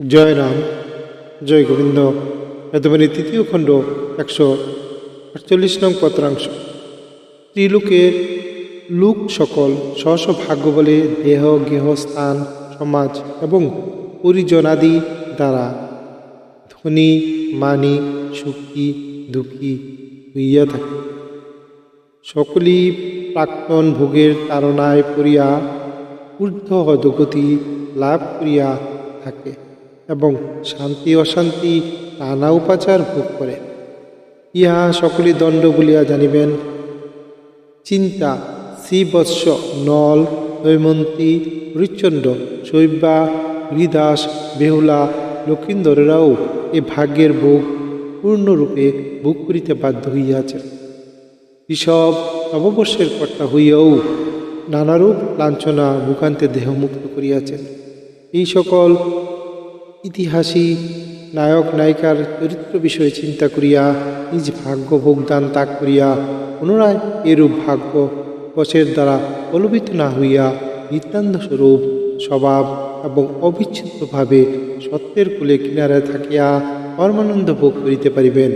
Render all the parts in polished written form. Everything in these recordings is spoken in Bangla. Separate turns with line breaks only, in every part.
জয় রাম, জয় গোবিন্দ। এতবারে তৃতীয় খণ্ড 148 নং পত্রাংশ। ত্রিলোকের লোক সকল স্ব ভাগ্য বলে দেহ গেহ স্থান সমাজ এবং পরিজনাদি দ্বারা ধনী মানি সুখী দুঃখী হইয়া থাকে। সকলেই প্রাক্তন ভোগের তাড়নায় পড়িয়া ঊর্ধ্ব অধোগতি লাভ করিয়া থাকে এবং শান্তি অশান্তি নানা উপাচার ভোগ করে। ইহা সকলে দণ্ড বলিয়া জানিবেন। চিন্তা শ্রীবৎস নল হৈমন্তী হরিশ্চন্দ্র শৈবা হরিদাস বেহুলা লক্ষিন্দরেরাও এ ভাগ্যের ভোগ পূর্ণরূপে ভোগ করিতে বাধ্য হইয়াছে। এসব নববর্ষের কর্তা হইয়াও নানারূপ লাঞ্ছনা মুখান্তে দেহমুক্ত করিয়াছেন। এই সকল ইতিহাসী নায়ক নায়িকার চরিত্র বিষয়ে চিন্তা করিয়া নিজ ভাগ্য ভোগদান ত্যাগ করিয়া পুনরায় এরূপ ভাগ্য বশের দ্বারা প্রলোভিত না হইয়া নিত্যান্ত স্বরূপ স্বভাব এবং অবিচ্ছেদ্যভাবে সত্যের কূলে কিনারায় থাকিয়া পরমানন্দ ভোগ করিতে পারিবেন।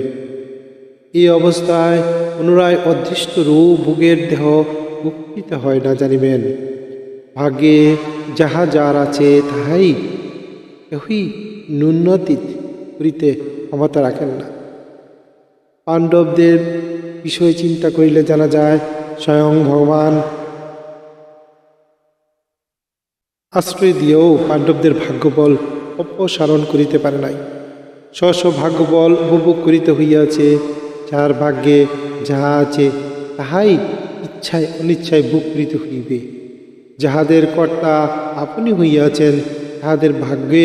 এই অবস্থায় পুনরায় অদৃষ্ট রূপ ভোগের দেহ ভোগ করিতে হয় না জানিবেন। ভাগ্যে যাহা যার আছে তাহাই কেহই ন্যূনতীত করিতে ক্ষমতা রাখেন না। পাণ্ডবদের বিষয় চিন্তা করিলে জানা যায়, স্বয়ং ভগবান আশ্রয় দিয়েও পাণ্ডবদের ভাগ্যবল অপসারণ করিতে পারে নাই। স্ব ভাগ্যবল উপভোগ করিতে হইয়াছে। যাহার ভাগ্যে যাহা আছে তাহাই ইচ্ছায় অনিচ্ছায় ভোগ করিতে হইবে। যাহাদের কর্তা আপনি হইয়াছেন তাহাদের ভাগ্যে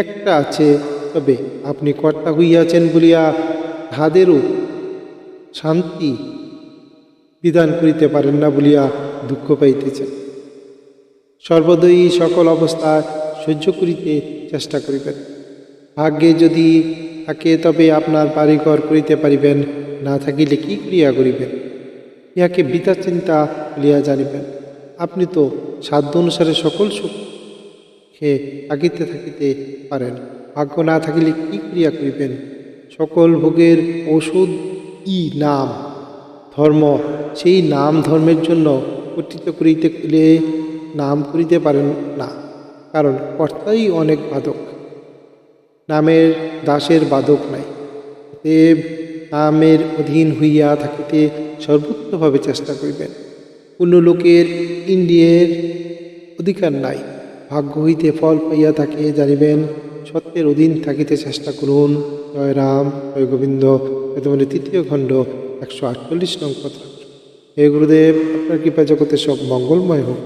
একটা আছে, তবে আপনি কর্তা হইয়াছেন বলিয়া তাহাদেরও শান্তি বিধান করিতে পারেন না বলিয়া দুঃখ পাইতেছেন। সর্বদই সকল অবস্থায় সহ্য করিতে চেষ্টা করিবেন। ভাগ্যে যদি থাকে তবে আপনার বাড়িঘর করিতে পারিবেন, না থাকিলে কি ক্রিয়া করিবেন ইহাকে বৃথা চিন্তা বলিয়া জানিবেন। আপনি তো সাধ্য অনুসারে সকল সুখে থাকিতে থাকিতে পারেন, ভাগ্য না থাকিলে কি ক্রিয়া করিবেন? সকল ভোগের ঔষধ নাম ধর্ম। সেই নাম ধর্মের জন্য কর্তৃত্ব করিতে গেলে নাম করিতে পারেন না, কারণ কর্তাই অনেক বাধক, নামের দাসের বাধক নাই। দেব নামের অধীন হইয়া থাকিতে সর্বোত্তভাবে চেষ্টা করিবেন। অন্য লোকের ইন্দ্রিয়ের অধিকার নাই। ভাগ্য হইতে ফল পাইয়া থাকে জানিবেন। সত্যের অধীন থাকিতে চেষ্টা করুন। জয় রাম, জয় গোবিন্দ। এতমানে তৃতীয় খণ্ড 148 নং পত্রাংশ। হে গুরুদেব, আপনার কৃপা জগতে সব মঙ্গলময় হোক।